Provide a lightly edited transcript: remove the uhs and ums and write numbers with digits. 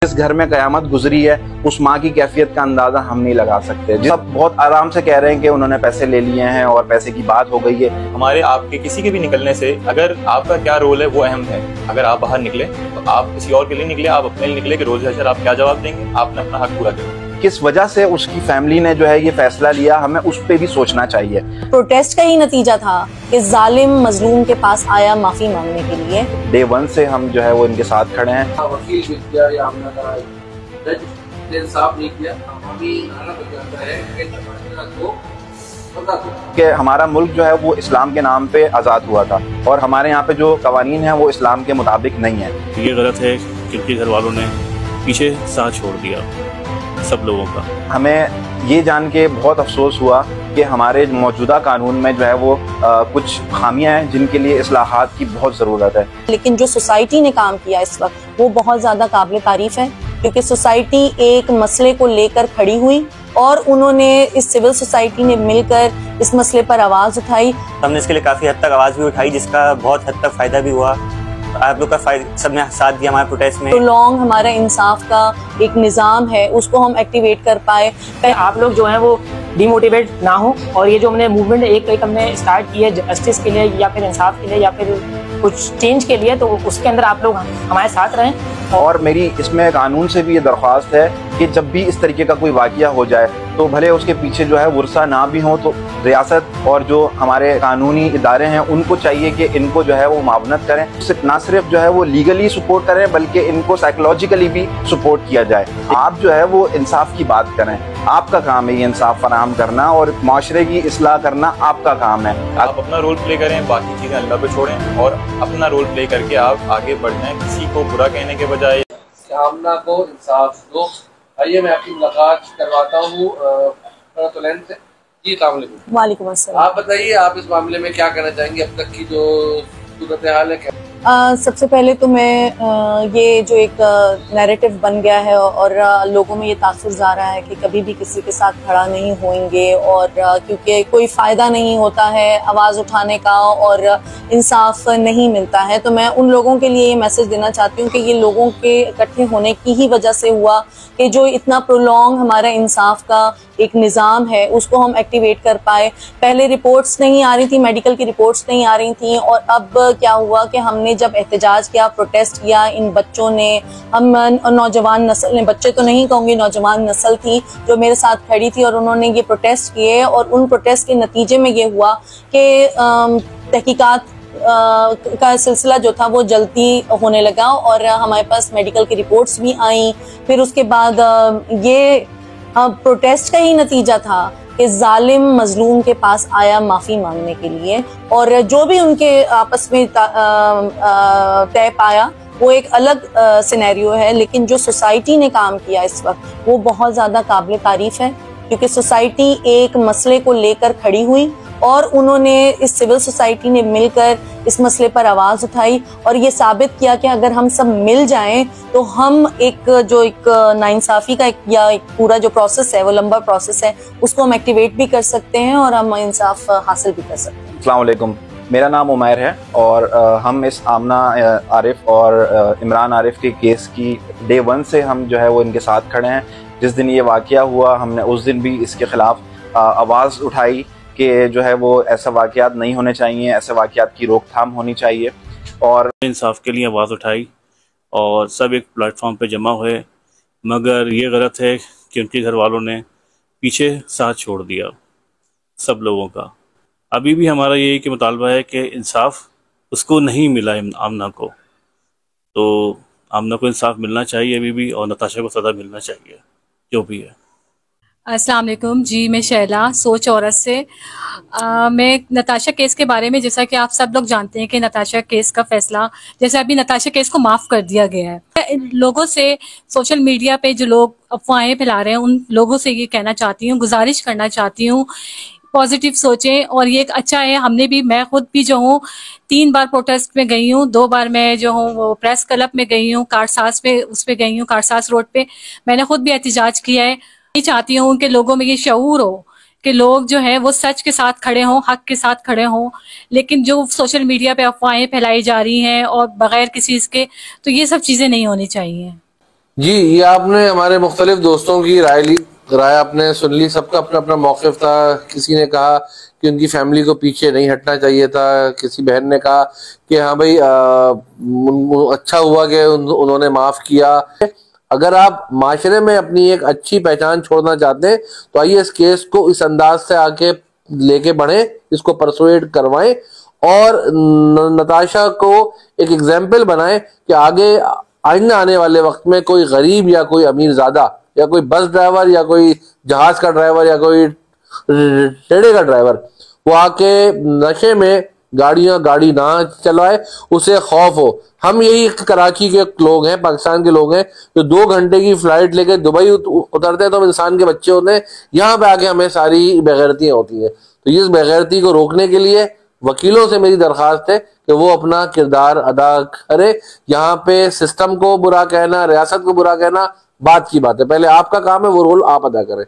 जिस घर में कयामत गुजरी है उस माँ की कैफियत का अंदाजा हम नहीं लगा सकते। सब बहुत आराम से कह रहे हैं कि उन्होंने पैसे ले लिए हैं और पैसे की बात हो गई है। हमारे आपके किसी के भी निकलने से अगर आपका क्या रोल है वो अहम है। अगर आप बाहर निकले तो आप किसी और के लिए निकले, आप अपने लिए निकले कि रोज हशर आप क्या जवाब देंगे, आपने अपना हक पूरा किया। किस वजह से उसकी फैमिली ने जो है ये फैसला लिया, हमें उस पे भी सोचना चाहिए। प्रोटेस्ट का ही नतीजा था कि जालिम मजलूम के पास आया माफी मांगने के लिए। डे 1 से हम जो है वो इनके साथ खड़े हैं। वकील भी किया या हमने कहा जज ने इंसाफ नहीं किया, हम भी आना चाहता है कि हमारा मुल्क जो है वो इस्लाम के नाम पे आज़ाद हुआ था और हमारे यहाँ पे जो कवानीन है वो इस्लाम के मुताबिक नहीं है। ये गलत है कि उनके घर वालों ने पीछे साथ छोड़ दिया सब लोगों का। हमें ये जान के बहुत अफसोस हुआ कि हमारे मौजूदा कानून में जो है वो कुछ खामियां हैं जिनके लिए इस्लाहात की बहुत ज़रूरत है। लेकिन जो सोसाइटी ने काम किया इस वक्त वो बहुत ज़्यादा काबिल तारीफ है, क्योंकि सोसाइटी एक मसले को लेकर खड़ी हुई और उन्होंने इस सिविल सोसाइटी ने मिलकर इस मसले पर आवाज़ उठाई। हमने इसके लिए काफ़ी हद तक आवाज़ भी उठाई, जिसका बहुत हद तक फ़ायदा भी हुआ। आप लोग का सबने साथ दिया हमारे प्रोटेस्ट में। तो लॉन्ग हमारा इंसाफ का एक निज़ाम है उसको हम एक्टिवेट कर पाए। आप लोग जो है वो डिमोटिवेट ना हो और ये जो हमने मूवमेंट एक हमने स्टार्ट की है जस्टिस के लिए या फिर इंसाफ के लिए या फिर कुछ चेंज के लिए, तो उसके अंदर आप लोग हमारे साथ रहें। और मेरी इसमें कानून से भी ये दरख्वास्त है कि जब भी इस तरीके का कोई वाक़या हो जाए तो भले उसके पीछे जो है वर्षा ना भी हो, तो रियासत और जो हमारे कानूनी इदारे हैं उनको चाहिए कि इनको जो है वो मावनत करें। ना सिर्फ जो है वो लीगली सपोर्ट करें बल्कि इनको साइकोलॉजिकली भी सपोर्ट किया जाए। आप जो है वो इंसाफ की बात करें, आपका काम है ये इंसाफ फराहम करना और माशरे की इस्लाह करना आपका काम है। आप अपना रोल प्ले करें, बाकी चीज़ें अल्लाह पे छोड़ें और अपना रोल प्ले करके आप आगे बढ़ जाएं, किसी को बुरा कहने के बजाय। आमना को इंसाफ दो। आइए मैं आपकी मुलाकात करवाता हूँ से। जी अस्सलाम वालेकुम अस्सलाम। आप बताइए, आप इस मामले में क्या कहना चाहेंगे? अब तक की जो सूरत हाल है क्या? सबसे पहले तो मैं ये जो एक नैरेटिव बन गया है और लोगों में ये तासुर जा रहा है कि कभी भी किसी के साथ खड़ा नहीं होंगे और क्योंकि कोई फ़ायदा नहीं होता है आवाज़ उठाने का और इंसाफ नहीं मिलता है, तो मैं उन लोगों के लिए ये मैसेज देना चाहती हूँ कि ये लोगों के इकट्ठे होने की ही वजह से हुआ कि जो इतना प्रोलॉन्ग हमारा इंसाफ का एक निज़ाम है उसको हम एक्टिवेट कर पाए। पहले रिपोर्ट्स नहीं आ रही थी, मेडिकल की रिपोर्ट्स नहीं आ रही थी और अब क्या हुआ कि हमने जब एहतजाज किया, प्रोटेस्ट किया, इन बच्चों ने, हम नौजवान नस्ल ने, बच्चे तो नहीं कहूँगी, नौजवान नस्ल थी जो मेरे साथ खड़ी थी और उन्होंने ये प्रोटेस्ट किए और उन प्रोटेस्ट के नतीजे में ये हुआ कि तहकीकात का सिलसिला जो था वो जल्दी होने लगा और हमारे पास मेडिकल की रिपोर्ट्स भी आई। फिर उसके बाद ये प्रोटेस्ट का ही नतीजा था कि जालिम मजलूम के पास आया माफ़ी मांगने के लिए और जो भी उनके आपस में तय पाया वो एक अलग सिनेरियो है, लेकिन जो सोसाइटी ने काम किया इस वक्त वो बहुत ज़्यादा काबिल तारीफ है, क्योंकि सोसाइटी एक मसले को लेकर खड़ी हुई और उन्होंने इस सिविल सोसाइटी ने मिलकर इस मसले पर आवाज़ उठाई और ये साबित किया कि अगर हम सब मिल जाएं तो हम एक नाइंसाफ़ी का एक पूरा जो प्रोसेस है वो लंबा प्रोसेस है उसको हम एक्टिवेट भी कर सकते हैं और हम इंसाफ हासिल भी कर सकते हैं। अस्सलाम वालेकुम, मेरा नाम उमैर है और हम इस आमना आरिफ और इमरान आरिफ के केस की डे 1 से हम जो है वो इनके साथ खड़े हैं। जिस दिन ये वाक़या हुआ हमने उस दिन भी इसके ख़िलाफ़ आवाज़ उठाई कि जो है वो ऐसा वाक़यात नहीं होने चाहिए, ऐसे वाक़यात की रोकथाम होनी चाहिए और इंसाफ के लिए आवाज़ उठाई और सब एक प्लेटफॉर्म पे जमा हुए। मगर ये गलत है कि उनके घर वालों ने पीछे साथ छोड़ दिया सब लोगों का। अभी भी हमारा यही कि मुतालबा है कि इंसाफ उसको नहीं मिला आमना को, तो आमना को इंसाफ मिलना चाहिए अभी भी और नताशा को सज़ा मिलना चाहिए जो भी है। अस्सलाम वालेकुम जी, मैं शैला सोच औरत से। मैं नताशा केस के बारे में, जैसा कि आप सब लोग जानते हैं कि नताशा केस का फैसला, जैसे अभी नताशा केस को माफ़ कर दिया गया है। लोगों से, सोशल मीडिया पे जो लोग अफवाहें फैला रहे हैं उन लोगों से ये कहना चाहती हूँ, गुजारिश करना चाहती हूँ, पॉजिटिव सोचें और ये एक अच्छा है। हमने भी, मैं खुद भी जो हूँ 3 बार प्रोटेस्ट में गई हूँ, 2 बार मैं जो हूँ वो प्रेस क्लब में गई हूँ, कारसाज पे उस पे गई हूँ, कारसाज रोड पे मैंने खुद भी एहतजाज किया है। ये चाहती हूँ कि लोगों में ये शऊर हो कि लोग जो है वो सच के साथ खड़े हों, हक के साथ खड़े हों। लेकिन जो सोशल मीडिया पे अफवाहें फैलाई जा रही हैं और बगैर किसी इसके, तो ये सब चीज़ें नहीं होनी चाहिए। जी, ये आपने हमारे मुख्तलिफ दोस्तों की राय आपने सुन ली। सबका अपना अपना मौक़िफ़ था। किसी ने कहा कि उनकी फैमिली को पीछे नहीं हटना चाहिए था, किसी बहन ने कहा कि हाँ भाई अच्छा हुआ कि उन्होंने माफ़ किया। अगर आप माशरे में अपनी एक अच्छी पहचान छोड़ना चाहते हैं तो आइए इस केस को इस अंदाज से आके लेके बढ़ें, इसको परसुएड करवाएं और नताशा को एक एग्जाम्पल बनाएं कि आगे आइंदा आने वाले वक्त में कोई गरीब या कोई अमीर ज़्यादा या कोई बस ड्राइवर या कोई जहाज का ड्राइवर या कोई रेड़े का ड्राइवर वो आके नशे में गाड़ी ना चलाए, उसे खौफ हो। हम यही कराची के लोग हैं, पाकिस्तान के लोग हैं जो 2 घंटे की फ्लाइट लेके दुबई उतरते हैं तो हम इंसान के बच्चे होते हैं। यहाँ पे आके हमें सारी बेगैरतियाँ होती हैं। तो इस बेगैरती को रोकने के लिए वकीलों से मेरी दरख्वास्त है कि वो अपना किरदार अदा करे। यहाँ पे सिस्टम को बुरा कहना, रियासत को बुरा कहना बात की बात है। पहले आपका काम है वो रोल आप अदा करें।